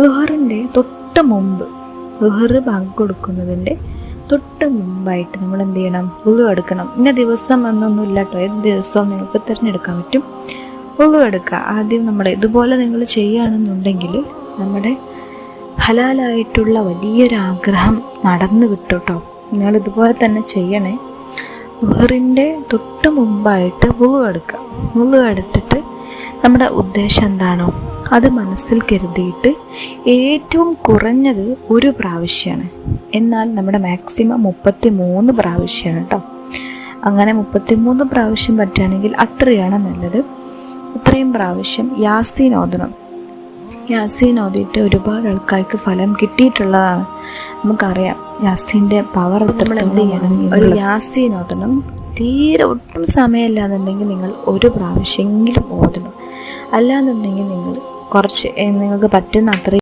ളുഹറിൻ്റെ തൊട്ട് മുമ്പ്, ളുഹർ ബാങ്ക് കൊടുക്കുന്നതിൻ്റെ തൊട്ട് മുമ്പായിട്ട് നമ്മൾ എന്ത് ചെയ്യണം? വുളു എടുക്കണം. ഇന്ന ദിവസം എന്നൊന്നും ഇല്ല കേട്ടോ, ഏത് ദിവസവും നിങ്ങൾക്ക് തിരഞ്ഞെടുക്കാൻ പറ്റും. വുളു എടുക്കുക. ആദ്യം നമ്മൾ ഇതുപോലെ നിങ്ങൾ ചെയ്യുകയാണെന്നുണ്ടെങ്കിൽ നമ്മുടെ ഹലാലായിട്ടുള്ള വലിയൊരാഗ്രഹം നടന്നു കിട്ടും കേട്ടോ. നിങ്ങൾ ഇതുപോലെ തന്നെ ചെയ്യണേ. ളുഹറിൻ്റെ തൊട്ട് മുമ്പായിട്ട് വുളു എടുക്കുക. വുളു എടുത്തിട്ട് നമ്മുടെ ഉദ്ദേശം എന്താണോ അത് മനസ്സിൽ കരുതിയിട്ട് ഏറ്റവും കുറഞ്ഞത് ഒരു പ്രാവശ്യമാണ്, എന്നാൽ നമ്മുടെ മാക്സിമം 33 പ്രാവശ്യമാണ് കേട്ടോ. അങ്ങനെ 33 പ്രാവശ്യം പറ്റുകയാണെങ്കിൽ അത്രയാണ് നല്ലത്. ഇത്രയും പ്രാവശ്യം യാസീൻ ഓതണം. യാസീൻ ഓതിയിട്ട് ഒരുപാട് ആൾക്കാർക്ക് ഫലം കിട്ടിയിട്ടുള്ളതാണ്. നമുക്കറിയാം യാസീൻ്റെ പവർ. നമ്മൾ എന്ത് ചെയ്യണം? ഒരു യാസീൻ ഓതണം. തീരെ ഒട്ടും സമയമില്ലാന്നുണ്ടെങ്കിൽ നിങ്ങൾ ഒരു പ്രാവശ്യമെങ്കിലും ഓതണം. അല്ലാന്നുണ്ടെങ്കിൽ നിങ്ങൾ നിങ്ങൾക്ക് പറ്റുന്ന അത്രയും